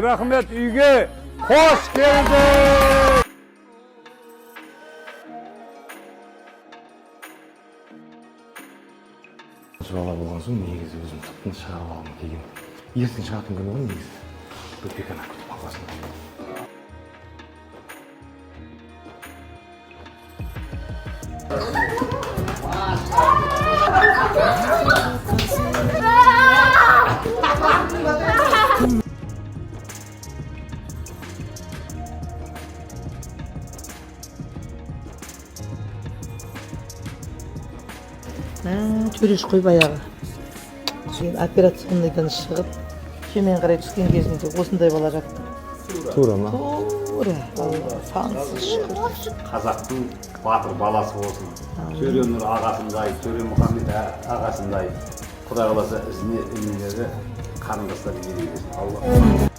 Рахмет, үйге қош келді. Бала болған соң негізі өзім тыптың шығарып алғым келген. Ертең шығатын күні ғой негізі. Бөпек ана күтіп қалғасын. Төреш қой баяғы. Операционныйдан шығып, төмен қарай түскен кезінде осындай бала жатты. Тура ма? Тура. Сансыз шүкір. Қазақтың батыр баласы болсын. Төренұр ағасындай, Төре Мұхаммед ағасындай. Құдай қаласа ізіне інілері қарындастар бере берсін.